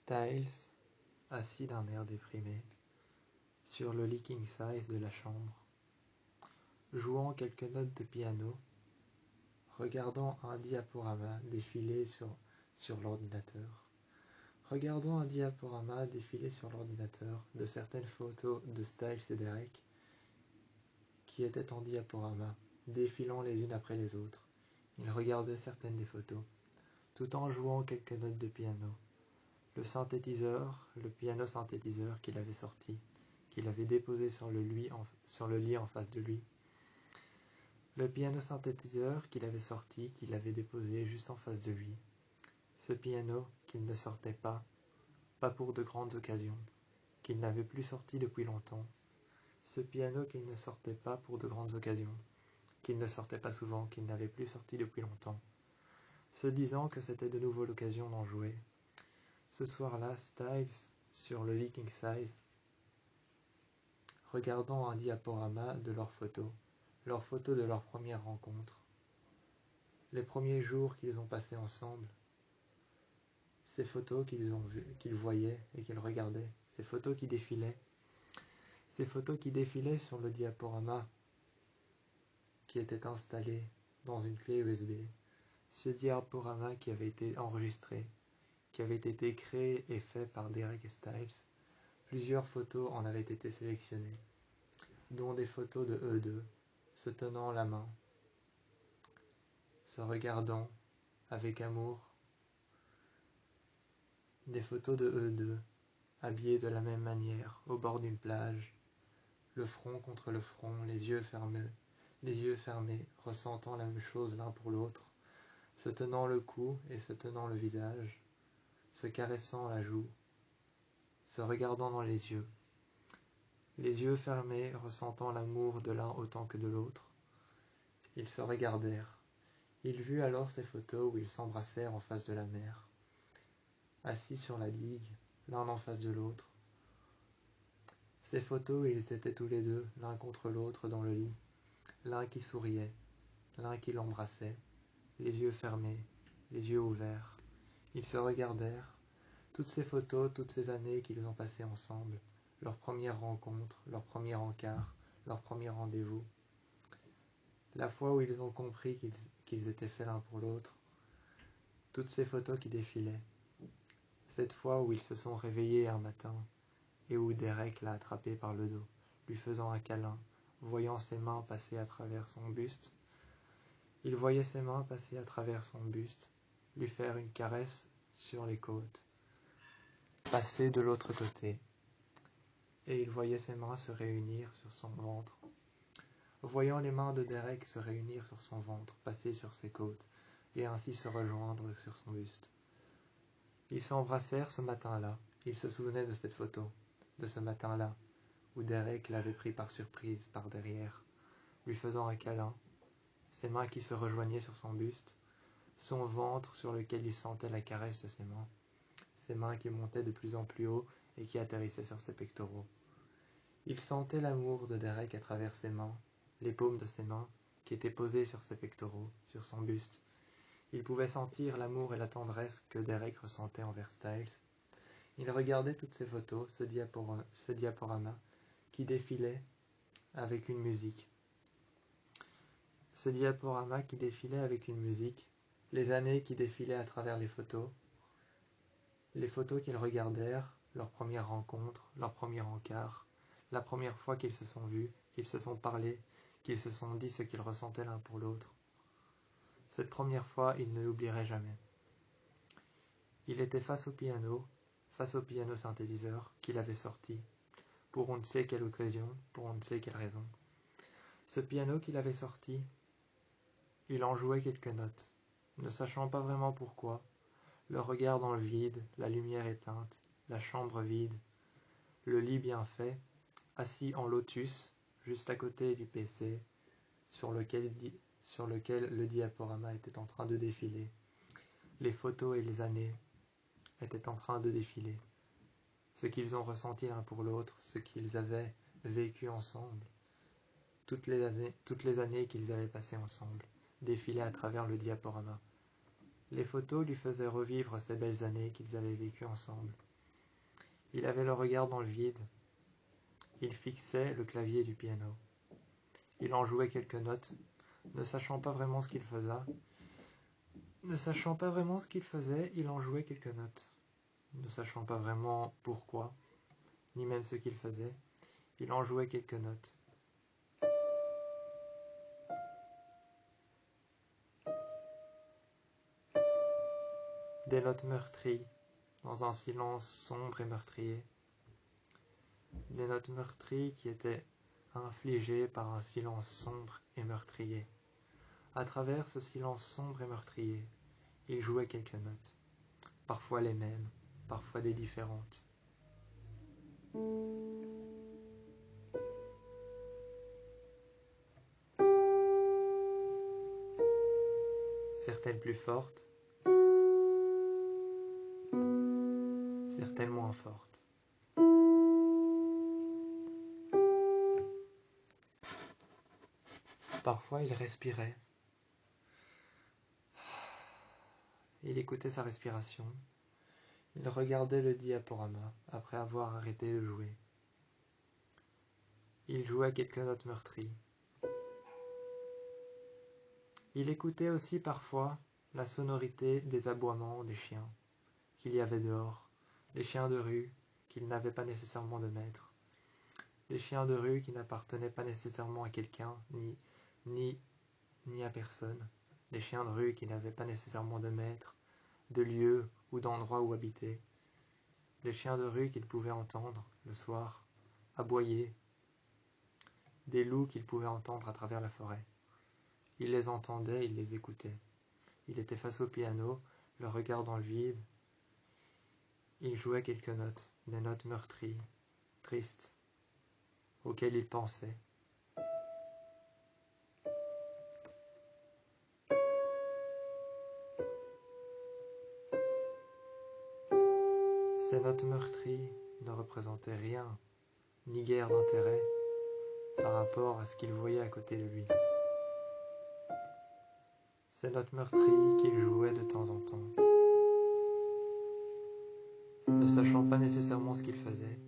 Styles, assis d'un air déprimé, sur le lit king size de la chambre, jouant quelques notes de piano, regardant un diaporama défiler sur l'ordinateur. Regardant un diaporama défiler sur l'ordinateur de certaines photos de Styles et Derek qui étaient en diaporama, défilant les unes après les autres. Il regardait certaines des photos, tout en jouant quelques notes de piano. Le piano synthétiseur qu'il avait sorti, qu'il avait déposé sur le lit en face de lui. Le piano synthétiseur qu'il avait sorti, qu'il avait déposé juste en face de lui. Ce piano qu'il ne sortait pas pour de grandes occasions, qu'il n'avait plus sorti depuis longtemps. Ce piano qu'il ne sortait pas pour de grandes occasions, qu'il ne sortait pas souvent, qu'il n'avait plus sorti depuis longtemps, se disant que c'était de nouveau l'occasion d'en jouer. Ce soir-là, Styles, sur le lit king size, regardant un diaporama de leurs photos de leur première rencontre, les premiers jours qu'ils ont passés ensemble, ces photos qu'ils voyaient et qu'ils regardaient, ces photos qui défilaient sur le diaporama qui était installé dans une clé USB, ce diaporama qui avait été enregistré, qui avait été créé et fait par Derek et Styles. Plusieurs photos en avaient été sélectionnées, dont des photos de eux deux, se tenant la main, se regardant avec amour, des photos de eux deux, habillés de la même manière, au bord d'une plage, le front contre le front, les yeux fermés, ressentant la même chose l'un pour l'autre, se tenant le cou et se tenant le visage, se caressant la joue, se regardant dans les yeux fermés, ressentant l'amour de l'un autant que de l'autre. Ils se regardèrent. Il vit alors ces photos où ils s'embrassèrent en face de la mer, assis sur la digue, l'un en face de l'autre. Ces photos où ils étaient tous les deux, l'un contre l'autre dans le lit, l'un qui souriait, l'un qui l'embrassait, les yeux fermés, les yeux ouverts. Ils se regardèrent. Toutes ces photos, toutes ces années qu'ils ont passées ensemble, leur première rencontre, leur premier encart, leur premier rendez-vous. La fois où ils ont compris qu'ils étaient faits l'un pour l'autre. Toutes ces photos qui défilaient. Cette fois où ils se sont réveillés un matin et où Derek l'a attrapé par le dos, lui faisant un câlin, voyant ses mains passer à travers son buste. Il voyait ses mains passer à travers son buste, lui faire une caresse sur les côtes, passer de l'autre côté, et il voyait ses mains se réunir sur son ventre. Voyant les mains de Derek se réunir sur son ventre, passer sur ses côtes, et ainsi se rejoindre sur son buste. Ils s'embrassèrent ce matin-là. Il se souvenait de cette photo, de ce matin-là, où Derek l'avait pris par surprise, par derrière, lui faisant un câlin, ses mains qui se rejoignaient sur son buste, son ventre sur lequel il sentait la caresse de ses mains qui montaient de plus en plus haut et qui atterrissaient sur ses pectoraux. Il sentait l'amour de Derek à travers ses mains, les paumes de ses mains qui étaient posées sur ses pectoraux, sur son buste. Il pouvait sentir l'amour et la tendresse que Derek ressentait envers Styles. Il regardait toutes ces photos, ce diaporama qui défilait avec une musique. Ce diaporama qui défilait avec une musique, les années qui défilaient à travers les photos qu'ils regardèrent, leur première rencontre, leur premier encart, la première fois qu'ils se sont vus, qu'ils se sont parlé, qu'ils se sont dit ce qu'ils ressentaient l'un pour l'autre. Cette première fois, il ne l'oublierait jamais. Il était face au piano synthétiseur qu'il avait sorti, pour on ne sait quelle occasion, pour on ne sait quelle raison. Ce piano qu'il avait sorti, il en jouait quelques notes, ne sachant pas vraiment pourquoi, le regard dans le vide, la lumière éteinte, la chambre vide, le lit bien fait, assis en lotus, juste à côté du PC, sur lequel le diaporama était en train de défiler. Les photos et les années étaient en train de défiler. Ce qu'ils ont ressenti l'un pour l'autre, ce qu'ils avaient vécu ensemble, toutes les années qu'ils avaient passées ensemble, défilaient à travers le diaporama. Les photos lui faisaient revivre ces belles années qu'ils avaient vécues ensemble. Il avait le regard dans le vide. Il fixait le clavier du piano. Il en jouait quelques notes, ne sachant pas vraiment ce qu'il faisait. Il en jouait quelques notes. Ne sachant pas vraiment pourquoi, ni même ce qu'il faisait, il en jouait quelques notes. Des notes meurtries, dans un silence sombre et meurtrier. Des notes meurtries qui étaient infligées par un silence sombre et meurtrier. À travers ce silence sombre et meurtrier, il jouait quelques notes, parfois les mêmes, parfois des différentes. Certaines plus fortes, certaines moins fortes. Parfois il respirait. Il écoutait sa respiration. Il regardait le diaporama après avoir arrêté de jouer. Il jouait quelques notes meurtries. Il écoutait aussi parfois la sonorité des aboiements des chiens qu'il y avait dehors, des chiens de rue qu'il n'avait pas nécessairement de maître, des chiens de rue qui n'appartenaient pas nécessairement à quelqu'un, ni à personne, des chiens de rue qui n'avaient pas nécessairement de maître, de lieu ou d'endroit où habiter, des chiens de rue qu'il pouvait entendre le soir, aboyer, des loups qu'il pouvait entendre à travers la forêt. Il les entendait, il les écoutait. Il était face au piano, le regard dans le vide. Il jouait quelques notes, des notes meurtries, tristes, auxquelles il pensait. Ces notes meurtries ne représentaient rien, ni guère d'intérêt, par rapport à ce qu'il voyait à côté de lui. Ces notes meurtries qu'il jouait de temps en temps, ne sachant pas nécessairement ce qu'il faisait,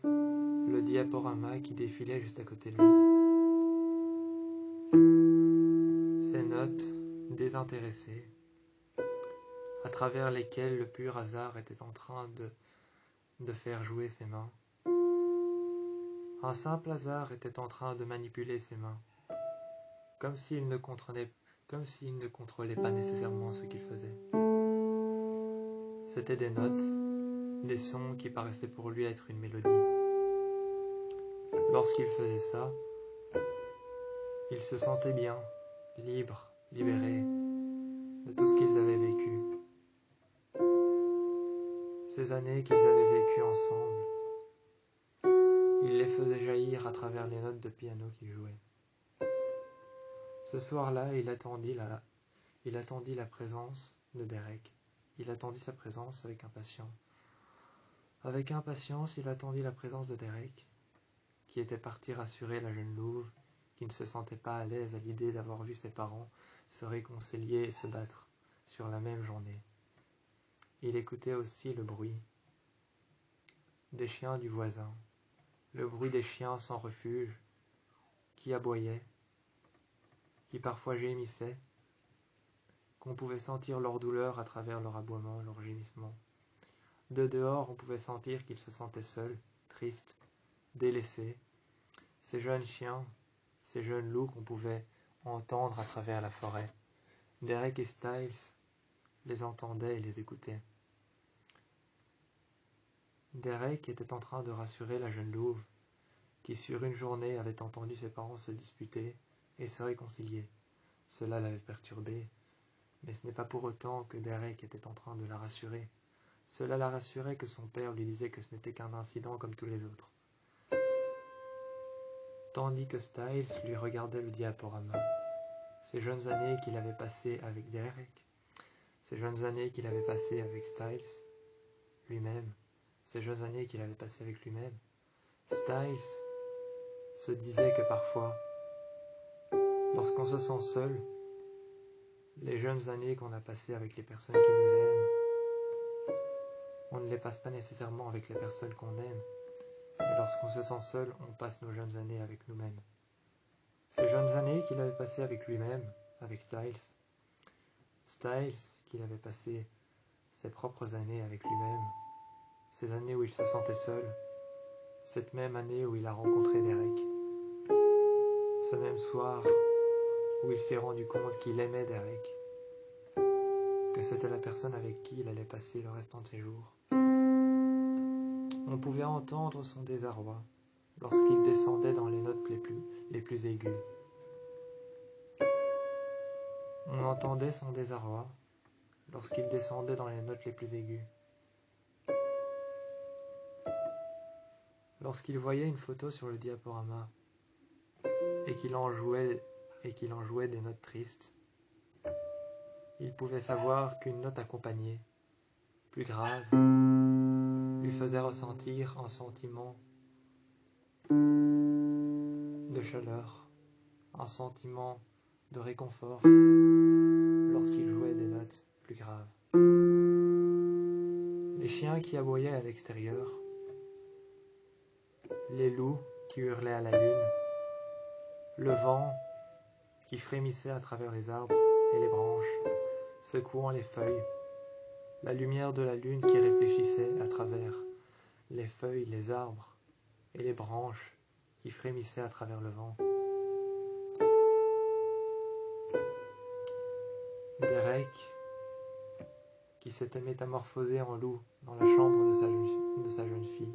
le diaporama qui défilait juste à côté de lui. Ces notes désintéressées, à travers lesquelles le pur hasard était en train de faire jouer ses mains. Un simple hasard était en train de manipuler ses mains, comme s'il ne contrôlait pas nécessairement ce qu'il faisait. C'étaient des notes, des sons qui paraissaient pour lui être une mélodie. Lorsqu'il faisait ça, il se sentait bien, libre, libéré de tout ce qu'ils avaient vécu. Ces années qu'ils avaient vécues ensemble, il les faisait jaillir à travers les notes de piano qu'il jouait. Ce soir-là, il attendit la présence de Derek. Il attendit sa présence avec impatience. Avec impatience, il attendit la présence de Derek, qui était parti rassurer la jeune louve, qui ne se sentait pas à l'aise à l'idée d'avoir vu ses parents se réconcilier et se battre sur la même journée. Il écoutait aussi le bruit des chiens du voisin, le bruit des chiens sans refuge, qui aboyaient, qui parfois gémissaient, qu'on pouvait sentir leur douleur à travers leur aboiement, leur gémissement. De dehors, on pouvait sentir qu'ils se sentaient seuls, tristes, délaissés. Ces jeunes chiens, ces jeunes loups qu'on pouvait entendre à travers la forêt. Derek et Styles les entendaient et les écoutaient. Derek était en train de rassurer la jeune louve, qui sur une journée avait entendu ses parents se disputer et se réconcilier. Cela l'avait perturbée, mais ce n'est pas pour autant que Derek était en train de la rassurer. Cela la rassurait que son père lui disait que ce n'était qu'un incident comme tous les autres. Tandis que Styles lui regardait le diaporama. Ces jeunes années qu'il avait passées avec Derek, ces jeunes années qu'il avait passées avec Styles, lui-même, ces jeunes années qu'il avait passées avec lui-même, Styles se disait que parfois, lorsqu'on se sent seul, les jeunes années qu'on a passées avec les personnes qui nous aiment, On ne les passe pas nécessairement avec les personnes qu'on aime, mais lorsqu'on se sent seul, on passe nos jeunes années avec nous-mêmes. Ces jeunes années qu'il avait passées avec lui-même, avec Styles qu'il avait passé ses propres années avec lui-même, ces années où il se sentait seul, cette même année où il a rencontré Derek, ce même soir où il s'est rendu compte qu'il aimait Derek, que c'était la personne avec qui il allait passer le restant de ses jours. On pouvait entendre son désarroi lorsqu'il descendait dans les notes les plus aiguës. On entendait son désarroi lorsqu'il descendait dans les notes les plus aiguës. Lorsqu'il voyait une photo sur le diaporama et qu'il en jouait des notes tristes, il pouvait savoir qu'une note accompagnée, plus grave, lui faisait ressentir un sentiment de chaleur, un sentiment de réconfort lorsqu'il jouait des notes plus graves. Les chiens qui aboyaient à l'extérieur, les loups qui hurlaient à la lune, le vent qui frémissait à travers les arbres et les branches, secouant les feuilles, la lumière de la lune qui réfléchissait à travers les feuilles, les arbres et les branches qui frémissaient à travers le vent. Derek, qui s'était métamorphosé en loup dans la chambre de sa jeune fille.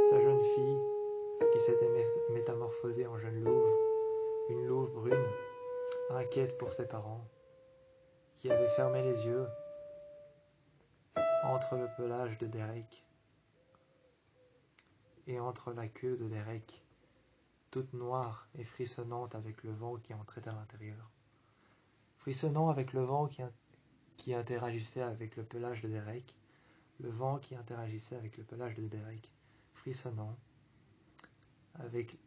Sa jeune fille qui s'était métamorphosée en jeune louve, une louve brune, inquiète pour ses parents, qui avait fermé les yeux entre le pelage de Derek et entre la queue de Derek, toute noire et frissonnante avec le vent qui entrait à l'intérieur. Frissonnant avec le vent qui interagissait avec le pelage de Derek, le vent qui interagissait avec le pelage de Derek, frissonnant avec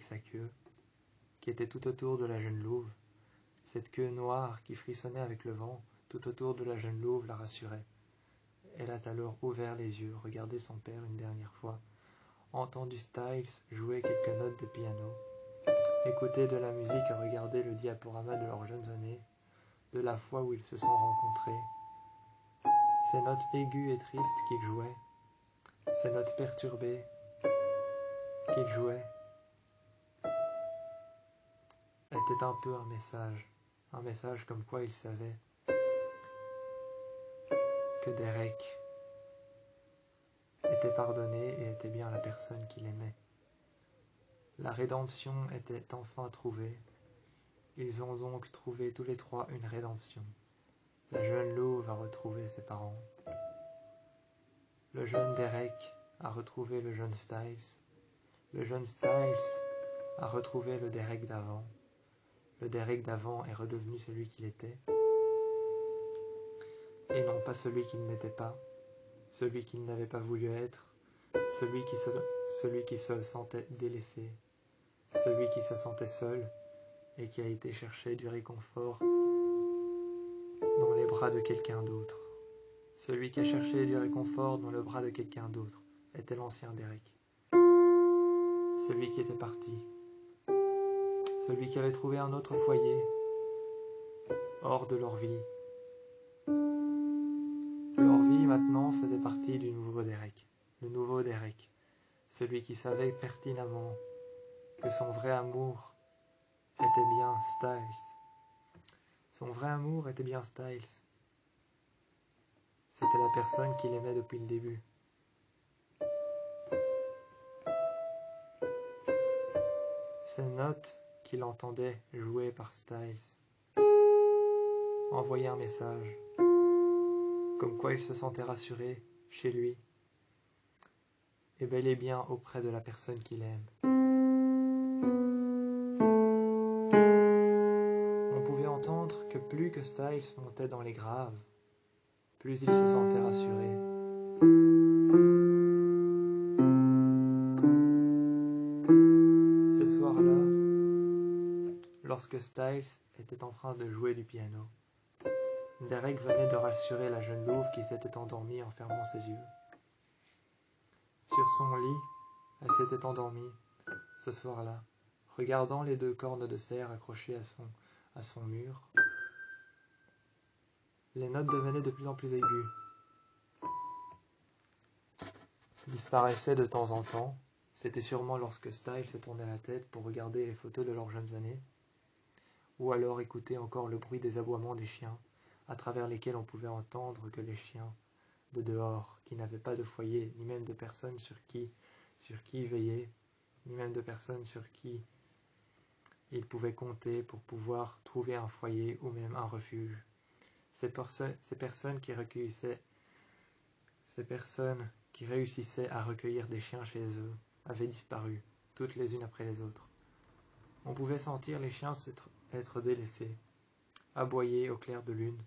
sa queue qui était tout autour de la jeune louve. Cette queue noire qui frissonnait avec le vent tout autour de la jeune louve la rassurait. Elle a alors ouvert les yeux, regardé son père une dernière fois, entendu Styles jouer quelques notes de piano, écouté de la musique et regardé le diaporama de leurs jeunes années, de la fois où ils se sont rencontrés, ces notes aiguës et tristes qu'il jouait, ces notes perturbées qu'il jouait, étaient un peu un message comme quoi il savait que Derek était pardonné et était bien la personne qu'il aimait. La rédemption était enfin trouvée. Ils ont donc trouvé tous les trois une rédemption. La jeune louve a retrouvé ses parents. Le jeune Derek a retrouvé le jeune Styles. Le jeune Styles a retrouvé le Derek d'avant. Le Derek d'avant est redevenu celui qu'il était, et non pas celui qu'il n'était pas, celui qu'il n'avait pas voulu être, celui qui se sentait délaissé, celui qui se sentait seul et qui a été chercher du réconfort dans les bras de quelqu'un d'autre. Celui qui a cherché du réconfort dans le bras de quelqu'un d'autre était l'ancien Derek. Celui qui était parti. Celui qui avait trouvé un autre foyer, hors de leur vie. Leur vie maintenant faisait partie du nouveau Derek. Le nouveau Derek. Celui qui savait pertinemment que son vrai amour était bien Styles. Son vrai amour était bien Styles. C'était la personne qu'il aimait depuis le début. Ces notes qu'il entendait jouer par Styles envoyaient un message, comme quoi il se sentait rassuré chez lui et bel et bien auprès de la personne qu'il aime. On pouvait entendre que plus que Styles montait dans les graves, plus il se sentait rassuré. Ce soir-là, lorsque Styles était en train de jouer du piano, Derek venait de rassurer la jeune louve qui s'était endormie en fermant ses yeux. Sur son lit, elle s'était endormie, ce soir-là, regardant les 2 cornes de cerf accrochées à son mur. Les notes devenaient de plus en plus aiguës, disparaissaient de temps en temps. C'était sûrement lorsque Styles se tournait la tête pour regarder les photos de leurs jeunes années, ou alors écouter encore le bruit des aboiements des chiens, à travers lesquels on pouvait entendre que les chiens de dehors, qui n'avaient pas de foyer, ni même de personne sur qui veiller, ni même de personne sur qui ils pouvaient compter pour pouvoir trouver un foyer ou même un refuge. Ces personnes qui réussissaient à recueillir des chiens chez eux avaient disparu, toutes les unes après les autres. On pouvait sentir les chiens être délaissés, aboyer au clair de lune,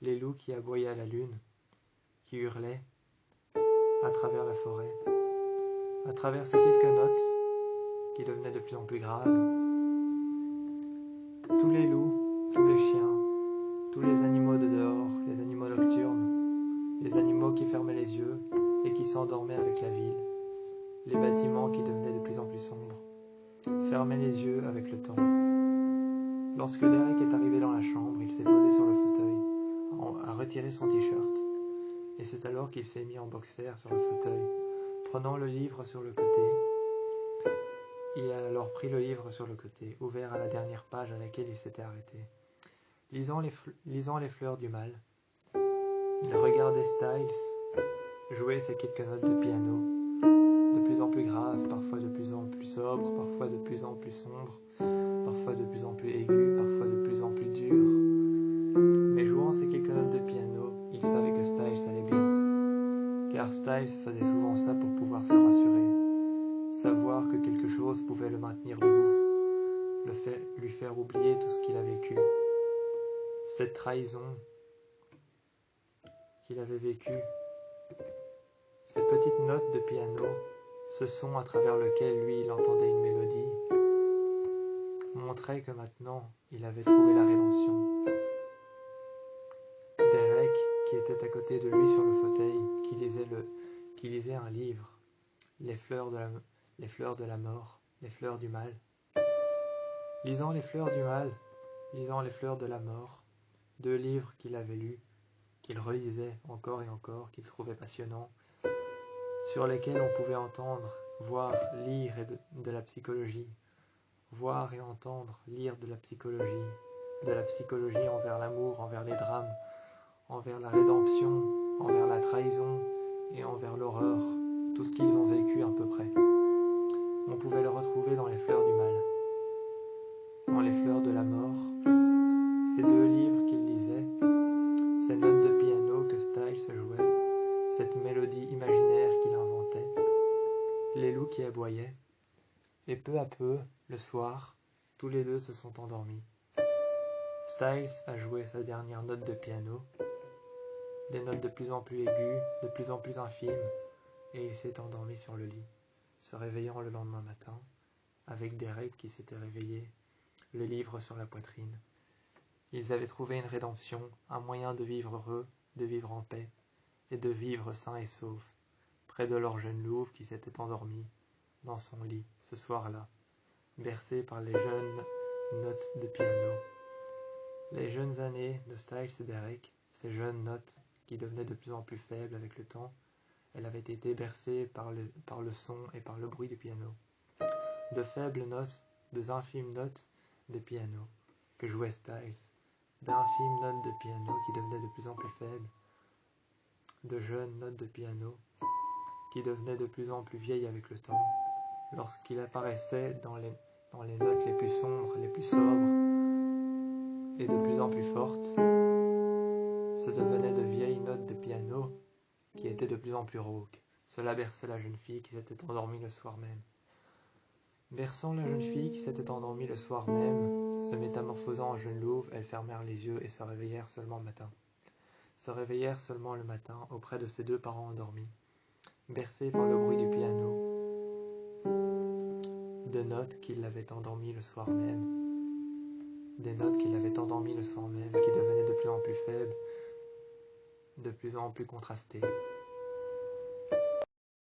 les loups qui aboyaient à la lune, qui hurlaient à travers la forêt, à travers ces quelques notes qui devenaient de plus en plus graves. Tous les loups, tous les chiens, tous les animaux de dehors, les animaux nocturnes, les animaux qui fermaient les yeux et qui s'endormaient avec la ville, les bâtiments qui devenaient de plus en plus sombres, fermaient les yeux avec le temps. Lorsque Derek est arrivé dans la chambre, il s'est posé sur le fauteuil, a retiré son t-shirt, et c'est alors qu'il s'est mis en boxer sur le fauteuil, prenant le livre sur le côté. Il a alors pris le livre sur le côté, ouvert à la dernière page à laquelle il s'était arrêté. Lisant les fleurs du mal, il regardait Styles jouer ses quelques notes de piano, de plus en plus graves, parfois de plus en plus sobres, parfois de plus en plus sombres, parfois de plus en plus aigus, parfois de plus en plus durs. Mais jouant ces quelques notes de piano, il savait que Styles allait bien, car Styles faisait souvent ça pour pouvoir se rassurer, savoir que quelque chose pouvait le maintenir debout, lui faire oublier tout ce qu'il a vécu, cette trahison qu'il avait vécue, ces petites notes de piano, ce son à travers lequel lui il entendait une mélodie, montrait que maintenant il avait trouvé la rédemption. Derek, qui était à côté de lui sur le fauteuil, qui lisait un livre, les fleurs de la mort, les fleurs du mal. Lisant les fleurs du mal, lisant les fleurs de la mort, 2 livres qu'il avait lus, qu'il relisait encore et encore, qu'il trouvait passionnants, sur lesquels on pouvait entendre, voir, lire de la psychologie, voir et entendre, lire de la psychologie envers l'amour, envers les drames, envers la rédemption, envers la trahison et envers l'horreur, tout ce qu'ils ont vécu à peu près. On pouvait le retrouver dans les fleurs du mal, dans les fleurs de la mort, ces 2 livres qu'il lisait, ces notes de piano que Styles jouait, cette mélodie imaginaire qu'il inventait, les loups qui aboyaient, et peu à peu, le soir, tous les 2 se sont endormis. Styles a joué sa dernière note de piano, des notes de plus en plus aiguës, de plus en plus infimes, et il s'est endormi sur le lit, se réveillant le lendemain matin, avec Derek qui s'était réveillé, le livre sur la poitrine. Ils avaient trouvé une rédemption, un moyen de vivre heureux, de vivre en paix, et de vivre sain et sauf, près de leur jeune louve qui s'était endormie, dans son lit, ce soir-là, bercé par les jeunes notes de piano. Les jeunes années de Styles et Derek, ces jeunes notes qui devenaient de plus en plus faibles avec le temps, elles avaient été bercées par le son et par le bruit du piano. De faibles notes, de infimes notes de piano que jouait Styles, d'infimes notes de piano qui devenaient de plus en plus faibles, de jeunes notes de piano qui devenaient de plus en plus vieilles avec le temps, lorsqu'il apparaissait dans les notes les plus sombres, les plus sobres, et de plus en plus fortes, ce devenaient de vieilles notes de piano qui étaient de plus en plus rauques. Cela berçait la jeune fille qui s'était endormie le soir même. Berçant la jeune fille qui s'était endormie le soir même, se métamorphosant en jeune louve, elles fermèrent les yeux et se réveillèrent seulement le matin. Se réveillèrent seulement le matin auprès de ses 2 parents endormis, bercés par le bruit du piano, de notes qui l'avaient endormi le soir même, des notes qui l'avaient endormi le soir même, qui devenaient de plus en plus faibles, de plus en plus contrastées.